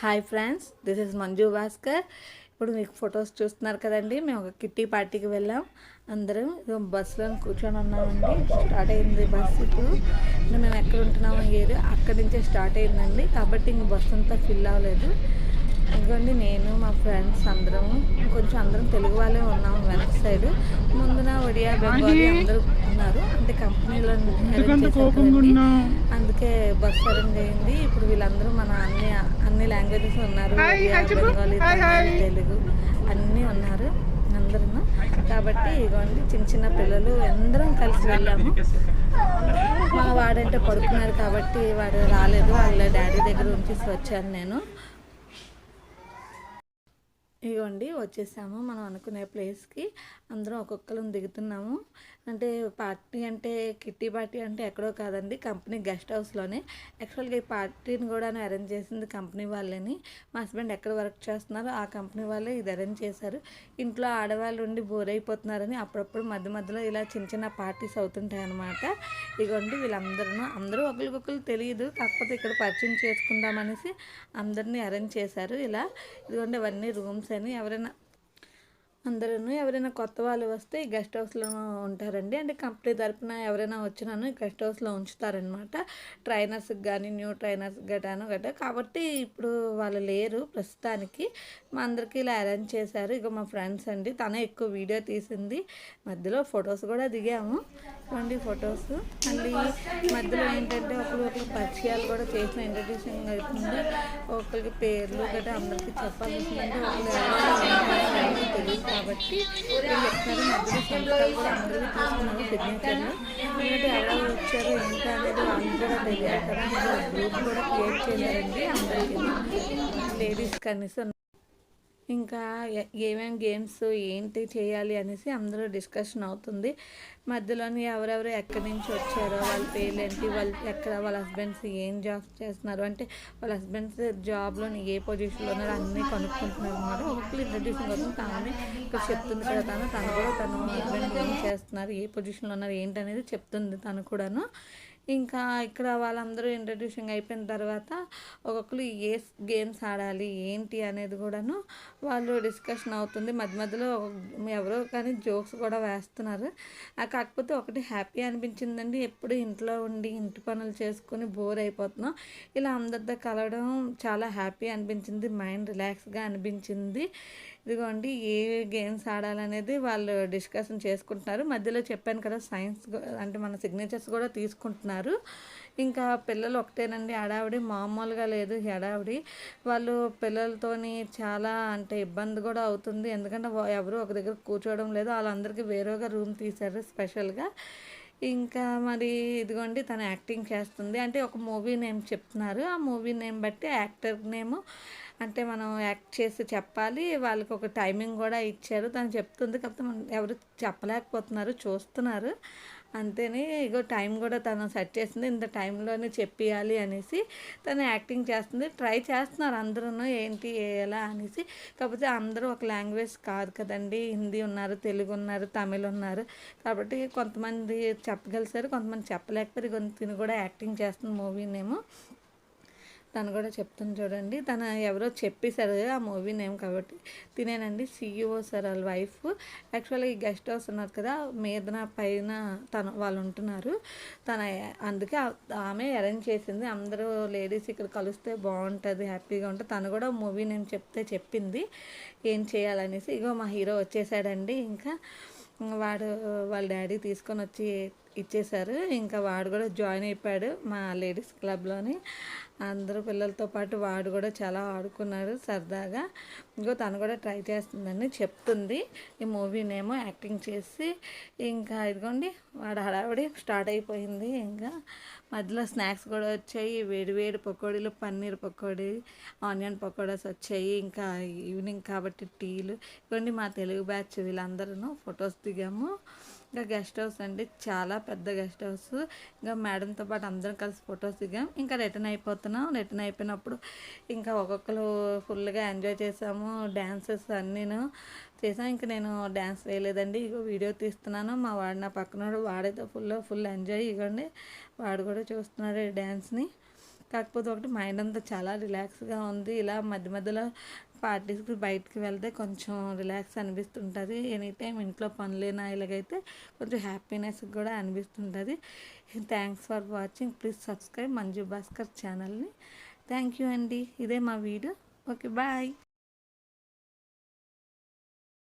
Hi friends, this is Manju Bhaskar. ఇప్పుడు మీకు photos చూస్తున్నారు కదండి. మేము ఒక కిట్టి పార్టీకి వెళ్ళాం. అందరం బస్సులో కూర్చొని ఉన్నామండి. స్టార్ట్ అయింది బస్సు. ఇప్పుడు మేము ఎక్కడ ఉంటున్నామో ఏరియా అక్కడి నుంచే స్టార్ట్ అయిందండి. కాబట్టి ఇంక బస్సు అంతా ఫిల్ అవ్వలేదు. ఇదిగోండి నేను మా ఫ్రెండ్స్ అందరం తెలుగు వాళ్ళే ఉన్నాము. వెనక సైడ్ ముందున ఒడియా బెంగాలీ అందరూ ఉన్నారు. అంటే కంపెనీలో అరేంజ్ చేశారు కదండి, అందుకే బస్ అరేంజ్ అయింది. ఇప్పుడు వీళ్ళందరూ మన అన్ని లాంగ్వేజెస్ ఉన్నారు. ఒడియా, బెంగాలీ, తమిళ్, తెలుగు అన్నీ ఉన్నారు అందరూ. కాబట్టి ఇదిగోండి చిన్న చిన్న పిల్లలు అందరం కలిసి వెళ్ళాము. మా వాడంటే పడుకున్నారు కాబట్టి వాడు రాలేదు. వాళ్ళ డాడీ దగ్గర ఉంచేసి వచ్చాను నేను. ఇదిగోండి వచ్చేసాము మనం అనుకునే ప్లేస్కి. అందరం ఒక్కొక్కరం దిగుతున్నాము. అంటే పార్టీ అంటే కిట్టి పార్టీ అంటే ఎక్కడో కాదండి, కంపెనీ గెస్ట్ హౌస్లోనే. యాక్చువల్గా ఈ పార్టీని కూడా అరేంజ్ చేసింది కంపెనీ వాళ్ళని. మా హస్బెండ్ ఎక్కడ వర్క్ చేస్తున్నారో ఆ కంపెనీ వాళ్ళే ఇది అరేంజ్ చేశారు. ఇంట్లో ఆడవాళ్ళు ఉండి బోర్ అయిపోతున్నారని అప్పుడప్పుడు మధ్య మధ్యలో ఇలా చిన్న చిన్న పార్టీస్ అవుతుంటాయి అన్నమాట. ఇదిగోండి అందరూ ఒకరికొకరు తెలియదు, కాకపోతే ఇక్కడ పరిచయం చేసుకుందామనేసి అందరినీ అరేంజ్ చేశారు ఇలా. ఇదిగోండి అవన్నీ రూమ్స్ అని. ఎవరైనా కొత్త వాళ్ళు వస్తే ఈ గెస్ట్ హౌస్లో ఉంటారండి. అంటే కంపెనీ తరపున ఎవరైనా వచ్చినాను ఈ గెస్ట్ హౌస్లో ఉంచుతారనమాట. ట్రైనర్స్కి కానీ న్యూ ట్రైనర్స్ గట్రా. కాబట్టి ఇప్పుడు వాళ్ళు లేరు ప్రస్తుతానికి. మా అందరికీ ఇలా అరేంజ్ చేశారు. ఇక మా ఫ్రెండ్స్ అండి, తనే ఎక్కువ వీడియో తీసింది. మధ్యలో ఫొటోస్ కూడా దిగాము. ఇవ్వండి ఫొటోస్. మళ్ళీ మధ్యలో ఏంటంటే ఒకరికి పరిచయాలు కూడా చేసిన ఇంట్రడ్యూసింగ్ అవుతుంది. ఒకరికి పేర్లు గట్రా అందరికీ చెప్పాల్సి వస్తుందంటే ఒకరు తెలియదు కాబట్టి వీళ్ళు చెప్తున్నారు. మధ్యలో సంతకాలు కూడా అందరూ తీసుకున్నారు, సిగ్నేచర్లు. ఎందుకంటే ఎవరు వచ్చారో ఇంకా అనేది వాళ్ళు కూడా తెలియాలి కదా. గ్రూప్ కూడా క్రియేట్ చేశారండి అందరికీ, లేడీస్ కనీసం. ఇంకా ఏమేమి గేమ్స్ ఏంటి చేయాలి అనేసి అందరూ డిస్కషన్ అవుతుంది. మధ్యలోని ఎవరెవరు ఎక్కడి నుంచి వచ్చారో, వాళ్ళ పేర్లు ఏంటి, వాళ్ళ హస్బెండ్స్ ఏం జాబ్ చేస్తున్నారు, అంటే వాళ్ళ హస్బెండ్స్ జాబ్లో ఏ పొజిషన్లో ఉన్నారో అన్నీ కనుక్కుంటున్నారు అన్నమాట. ఒక్కొక్కరు ఇంట్రడ్యూసింగ్ అవుతుంది. తానే ఇక్కడ చెప్తుంది కదా, తను కూడా తన హస్బెండ్ ఏం చేస్తున్నారు, ఏ పొజిషన్లో ఉన్నారు ఏంటి అనేది చెప్తుంది తను కూడాను. ఇంకా ఇక్కడ వాళ్ళందరూ ఇంట్రడ్యూసింగ్ అయిపోయిన తర్వాత ఒక్కొక్కరు ఏ గేమ్స్ ఆడాలి ఏంటి అనేది కూడాను వాళ్ళు డిస్కషన్ అవుతుంది. మధ్య మధ్యలో ఎవరో కానీ జోక్స్ కూడా వేస్తున్నారు. కాకపోతే ఒకటి హ్యాపీ అనిపించిందండి, ఎప్పుడు ఇంట్లో ఉండి ఇంటి పనులు చేసుకొని బోర్ అయిపోతున్నాం. ఇలా అందరితో కలవడం చాలా హ్యాపీ అనిపించింది, మైండ్ రిలాక్స్గా అనిపించింది. ఇదిగోండి ఏ గేమ్స్ ఆడాలనేది వాళ్ళు డిస్కషన్ చేసుకుంటున్నారు. మధ్యలో చెప్పాను కదా సైన్స్ అంటే మన సిగ్నేచర్స్ కూడా తీసుకుంటున్నారు. ఇంకా పిల్లలు ఒకటేనండి, హడావిడి మామూలుగా లేదు హడావిడి. వాళ్ళు పిల్లలతోని చాలా అంటే ఇబ్బంది కూడా అవుతుంది. ఎందుకంటే ఎవరు ఒక దగ్గర కూర్చోవడం లేదు. వాళ్ళందరికీ వేరేగా రూమ్ తీశారు స్పెషల్గా. ఇంకా మరి ఇదిగోండి తను యాక్టింగ్ చేస్తుంది. అంటే ఒక మూవీ నేమ్ చెప్తున్నారు. ఆ మూవీ నేమ్ బట్టి యాక్టర్ నేమ్ అంటే మనం యాక్ట్ చేసి చెప్పాలి. వాళ్ళకి ఒక టైమింగ్ కూడా ఇచ్చారు, తను చెప్తుంది. కాకపోతే మనం ఎవరు చెప్పలేకపోతున్నారు, చూస్తున్నారు అంతేనే. ఇగో టైం కూడా తను సెట్ చేసింది, ఇంత టైంలోనే చెప్పియాలి అనేసి తను యాక్టింగ్ చేస్తుంది. ట్రై చేస్తున్నారు అందరూ ఏంటి ఎలా అనేసి. కాకపోతే అందరూ ఒక లాంగ్వేజ్ కాదు కదండి, హిందీ ఉన్నారు, తెలుగు ఉన్నారు, తమిళ్ ఉన్నారు. కాబట్టి కొంతమంది చెప్పగలిసారు, కొంతమంది చెప్పలేకపోయారు. తిని కూడా యాక్టింగ్ చేస్తుంది మూవీ నేమ్. తను కూడా చెప్తుంది చూడండి. తను ఎవరో చెప్పేశారు ఆ మూవీ నేమ్ కాబట్టి. తినేనండి CEO సార్ వాళ్ళ వైఫ్. యాక్చువల్గా ఈ గెస్ట్ హౌస్ ఉన్నారు కదా, మీదన పైన వాళ్ళు ఉంటున్నారు. అందుకే ఆమె అరేంజ్ చేసింది. అందరూ లేడీస్ ఇక్కడ కలిస్తే బాగుంటుంది, హ్యాపీగా ఉంటుంది. తను కూడా మూవీ నేమ్ చెప్పింది ఏం చేయాలనేసి. ఇగో మా హీరో వచ్చేసాడండి. ఇంకా వాళ్ళ డాడీ తీసుకొని వచ్చి ఇచ్చేశారు. ఇంకా వాడు కూడా జాయిన్ అయిపోయాడు మా లేడీస్ క్లబ్లోని. అందరూ పిల్లలతో పాటు వాడు కూడా చాలా ఆడుకున్నాడు సరదాగా. ఇంకో తను కూడా ట్రై చేస్తుందని చెప్తుంది ఈ మూవీ నేమో యాక్టింగ్ చేసి. ఇంకా ఇదిగోండి వాడు హడావిడి స్టార్ట్ అయిపోయింది. ఇంకా మధ్యలో స్నాక్స్ కూడా వచ్చాయి, వేడి వేడి పకోడీలు, పన్నీర్ పకోడీ, ఆనియన్ పకోడాస్ వచ్చాయి. ఇంకా ఈవినింగ్ కాబట్టి టీలు. ఇవ్వండి మా తెలుగు బ్యాచ్ వీళ్ళందరూ ఫొటోస్ దిగాము. ఇంకా గెస్ట్ హౌస్ అండి, చాలా పెద్ద గెస్ట్ హౌస్. ఇంకా మేడంతో పాటు అందరం కలిసి ఫొటోస్ దిగాం. ఇంకా రిటర్న్ అయిపోయినప్పుడు ఇంకా ఒక్కొక్కరు ఫుల్గా ఎంజాయ్ చేసాము. డ్యాన్సెస్ అన్నీను చేసాం. ఇంకా నేను డ్యాన్స్ వేయలేదండి, ఇగో వీడియో తీస్తున్నాను. మా వాడు నా పక్కన వాడైతే ఫుల్ ఎంజాయ్. ఇవ్వండి వాడు కూడా చూస్తున్నాడు డ్యాన్స్ని. కాకపోతే ఒకటి మైండ్ అంతా చాలా రిలాక్స్గా ఉంది. ఇలా మధ్య మధ్యలో పార్టీస్కి బయటికి వెళ్తే కొంచెం రిలాక్స్ అనిపిస్తుంటుంది. ఎనీ టైం ఇంట్లో పనులేనా ఇలాగైతే కొంచెం హ్యాపీనెస్ కూడా అనిపిస్తుంటుంది. Thanks for watching. Please subscribe Manju Bhaskar ఛానల్ని. థ్యాంక్ యూ అండి. ఇదే మా వీడియో. Okay, bye.